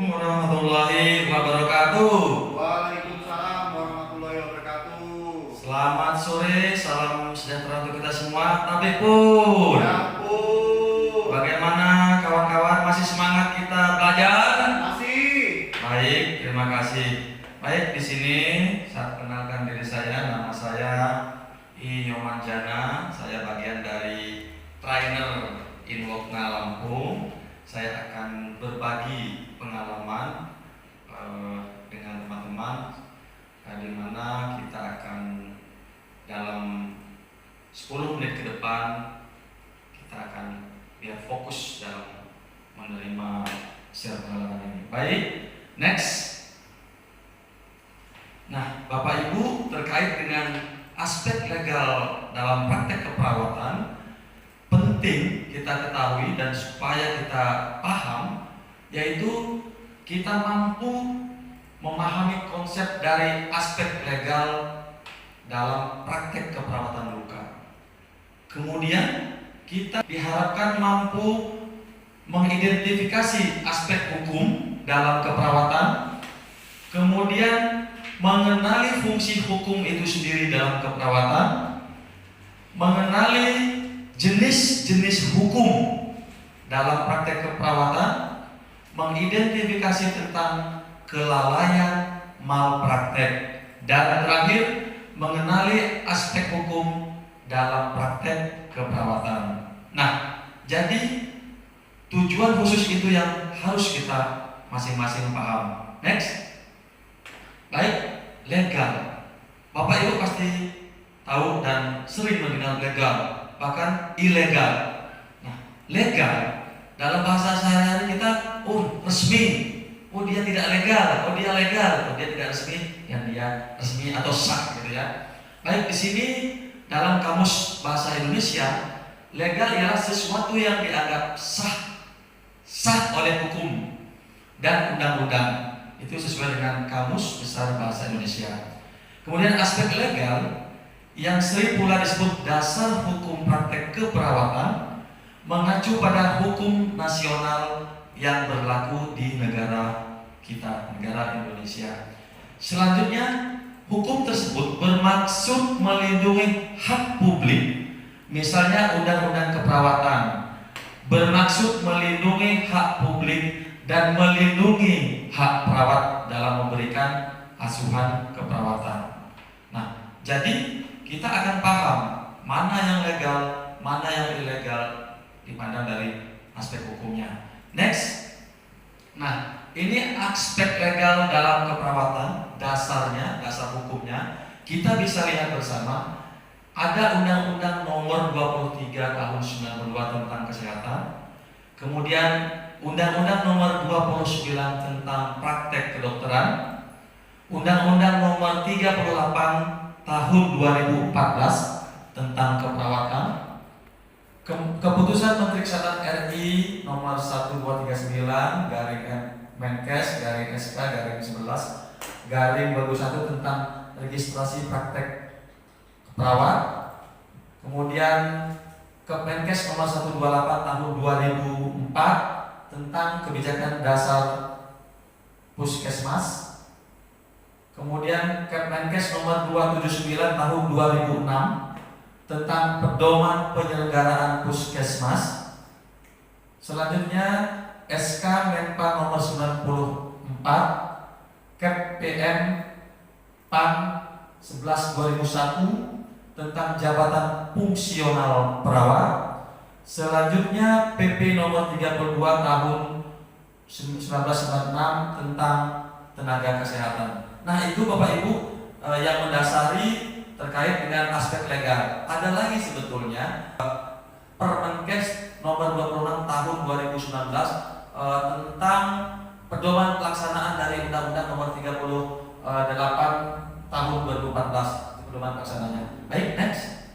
warahmatullahi wabarakatuh. Waalaikumsalam warahmatullahi wabarakatuh. Selamat sore, salam sejahtera untuk kita semua. Tapi pun, Ya pun. bagaimana kawan-kawan, masih semangat kita belajar? Masih. Baik, terima kasih. Baik, di sini saya kenalkan diri saya. Nama saya I Yomanjana. Saya bagian dari trainer Inwokna Lampung. Saya akan berbagi pengalaman dengan teman-teman, di mana kita akan dalam 10 menit ke depan kita akan biar fokus dalam menerima share pengalaman ini. Baik, next. Nah, Bapak Ibu, terkait dengan aspek legal dalam praktek keperawatan, penting kita ketahui dan supaya kita paham, yaitu kita mampu memahami konsep dari aspek legal dalam praktek keperawatan luka. Kemudian kita diharapkan mampu mengidentifikasi aspek hukum dalam keperawatan, kemudian mengenali fungsi hukum itu sendiri dalam keperawatan, mengenali jenis-jenis hukum dalam praktek keperawatan, mengidentifikasi tentang kelalaian, malpraktek, dan terakhir mengenali aspek hukum dalam praktek keperawatan. Nah, jadi tujuan khusus itu yang harus kita masing-masing paham. Next. Baik, legal. Bapak Ibu pasti tahu dan sering mendengar legal, bahkan ilegal. Nah, legal dalam bahasa sehari-hari kita, resmi, dia tidak legal, dia legal, dia tidak resmi, yang dia resmi atau sah gitu ya. Baik, di sini dalam kamus bahasa Indonesia, legal ialah sesuatu yang dianggap sah oleh hukum dan undang-undang. Itu sesuai dengan kamus besar bahasa Indonesia. Kemudian aspek legal yang sering pula disebut dasar hukum praktek keperawatan, mengacu pada hukum nasional yang berlaku di negara kita, negara Indonesia. Selanjutnya, hukum tersebut bermaksud melindungi hak publik, misalnya Undang-Undang Keperawatan bermaksud melindungi hak publik dan melindungi hak perawat dalam memberikan asuhan keperawatan. Nah, jadi kita akan paham mana yang legal, mana yang ilegal dipandang dari aspek hukumnya. Next. Nah, ini aspek legal dalam keperawatan, dasarnya, dasar hukumnya. Kita bisa lihat bersama, ada Undang-Undang Nomor 23 Tahun 92 tentang kesehatan. Kemudian Undang-Undang Nomor 29 tentang praktek kedokteran, Undang-Undang Nomor 38 Tahun 2014 tentang keperawatan, Keputusan Menteri Kesehatan RI Nomor 1239 garing Menkes garing SK garing 11 garing 21 tentang registrasi praktek perawat. Kemudian Kemenkes Nomor 128 Tahun 2004 tentang kebijakan dasar puskesmas. Kemudian Kemenkes Nomor 279 Tahun 2006 tentang pedoman penyelenggaraan puskesmas. Selanjutnya SK Menpan Nomor 94 Kep PM PAN 11/2001 tentang jabatan fungsional perawat. Selanjutnya PP Nomor 32 Tahun 1996 tentang tenaga kesehatan. Nah, itu Bapak Ibu yang mendasari terkait dengan aspek legal. Ada lagi sebetulnya Permenkes Nomor 26 Tahun 2019 tentang pedoman pelaksanaan dari Undang-Undang Nomor 38 Tahun 2014, pedoman pelaksanaannya. Baik, next.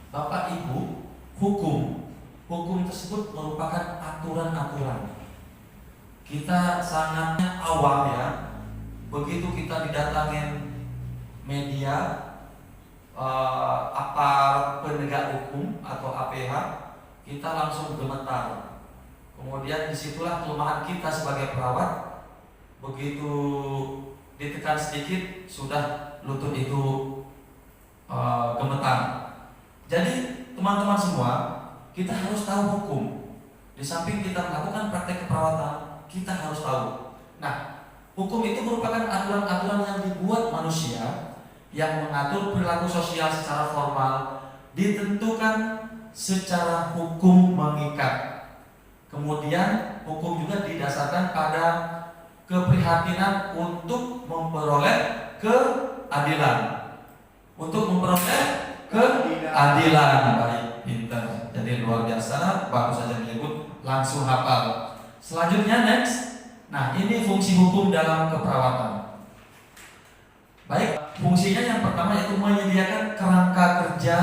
Bapak Ibu, hukum tersebut merupakan aturan-aturan. Kita sangatnya awam ya. Begitu kita didatangin media, aparat penegak hukum atau APH, kita langsung gemetar. Kemudian disitulah kelemahan kita sebagai perawat. Begitu ditekan sedikit sudah lutut itu gemetar. Jadi teman-teman semua, kita harus tahu hukum. Di samping kita melakukan praktek keperawatan, kita harus tahu. Nah, hukum itu merupakan aturan-aturan yang dibuat manusia yang mengatur perilaku sosial secara formal, ditentukan secara hukum mengikat. Kemudian hukum juga didasarkan pada keprihatinan untuk memperoleh keadilan. Untuk memperoleh keadilan. Baik, pintar. Jadi luar biasa, baru saja menyebut langsung hafal. Selanjutnya next. Nah, ini fungsi hukum dalam keperawatan. Baik, fungsinya yang pertama yaitu menyediakan kerangka kerja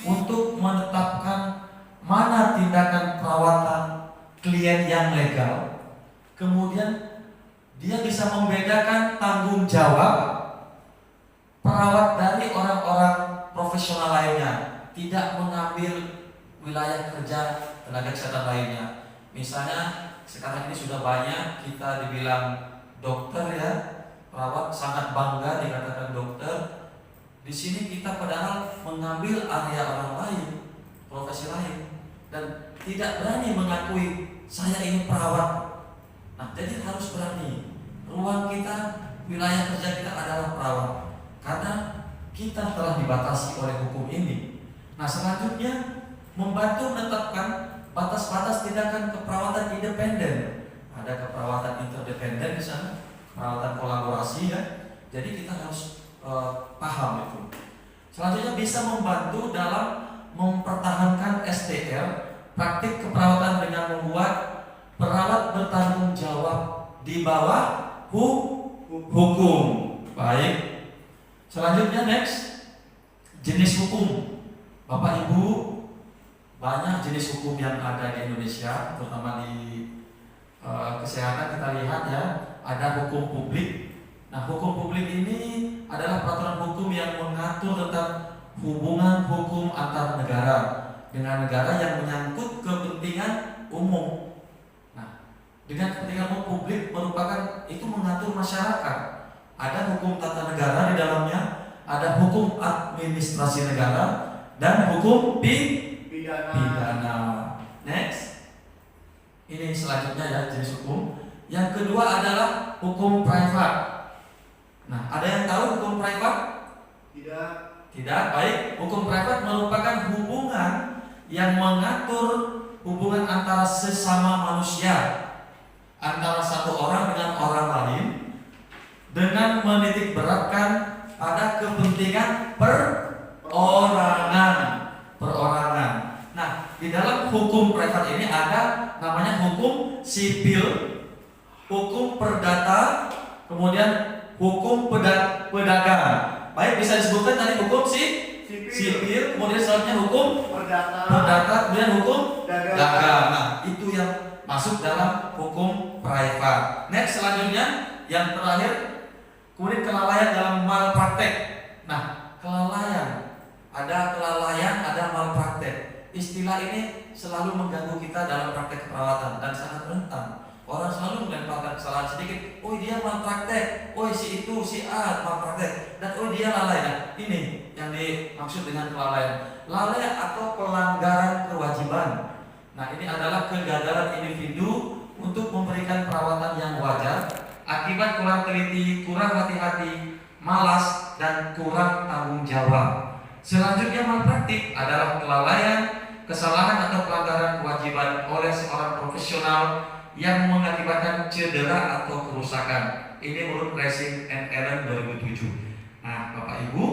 untuk menetapkan mana tindakan perawatan klien yang legal. Kemudian dia bisa membedakan tanggung jawab perawat dari orang-orang profesional lainnya, tidak mengambil wilayah kerja tenaga kesehatan lainnya. Misalnya sekarang ini sudah banyak kita dibilang dokter ya, perawat sangat bangga dikatakan dokter. Di sini kita padahal mengambil area orang lain, profesi lain, dan tidak berani mengakui saya ini perawat. Nah, jadi harus berani. Ruang kita, wilayah kerja kita adalah perawat, karena kita telah dibatasi oleh hukum ini. Nah, selanjutnya membantu menetapkan batas-batas tindakan keperawatan independen. Ada keperawatan interdependen di sana, perawatan kolaborasi ya. Jadi kita harus paham itu. Selanjutnya bisa membantu dalam mempertahankan SDR, praktik keperawatan dengan membuat perawat bertanggung jawab di bawah hukum. Baik. Selanjutnya next, jenis hukum. Bapak Ibu, banyak jenis hukum yang ada di Indonesia, terutama di kesehatan kita lihat ya, ada hukum publik. Nah, hukum publik ini adalah peraturan hukum yang mengatur tentang hubungan hukum antar negara dengan negara yang menyangkut kepentingan umum. Nah, dengan kepentingan umum publik merupakan itu mengatur masyarakat. Ada hukum tata negara di dalamnya, ada hukum administrasi negara, dan hukum pidana. Next. Ini selanjutnya ya jenis hukum. Yang kedua adalah hukum privat. Nah, ada yang tahu hukum privat? Tidak. Tidak. Baik, hukum privat merupakan hubungan yang mengatur hubungan antara sesama manusia, antara satu orang dengan orang lain, dengan menitik beratkan pada kepentingan perorangan. Nah, di dalam hukum privat ini ada namanya hukum sipil, hukum perdata, kemudian hukum pedagang. Baik, bisa disebutkan tadi hukum sipil, kemudian selanjutnya hukum perdata, kemudian hukum dagang. Nah, itu yang masuk dalam hukum privat. Next, selanjutnya yang terakhir, kemudian kelalaian dalam malpraktek. Nah, kelalaian, ada malpraktek. Istilah ini selalu mengganggu kita dalam praktek keperawatan dan sangat rentan. Orang selalu melemparkan kesalahan sedikit. Oh, dia malpraktek. Oh, si itu, si A malpraktek. Dan oh, dia lalai. Nah, ini yang dimaksud dengan kelalaian. Lalai atau pelanggaran kewajiban. Nah, ini adalah kegagalan individu untuk memberikan perawatan yang wajar akibat kurang teliti, kurang hati-hati, malas, dan kurang tanggung jawab. Selanjutnya malpraktik adalah kelalaian, kesalahan atau pelanggaran kewajiban oleh seorang profesional yang mengakibatkan cedera atau kerusakan. Ini menurut Racing and Allen 2007. Nah, Bapak Ibu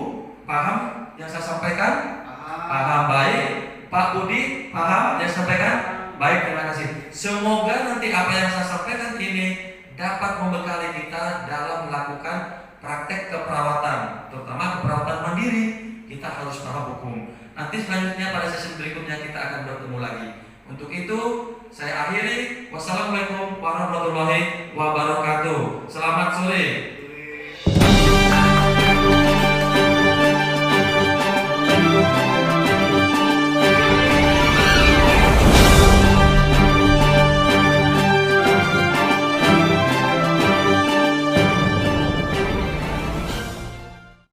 paham yang saya sampaikan? Paham. Baik. Pak Budi paham yang saya sampaikan? Baik, terima kasih. Semoga nanti apa yang saya sampaikan ini dapat membekali kita dalam melakukan praktek keperawatan, terutama keperawatan mandiri. Kita harus paham hukum. Nanti selanjutnya pada sesi berikutnya kita akan bertemu lagi. Untuk itu saya akhiri. Wassalamualaikum warahmatullahi wabarakatuh. Selamat sore.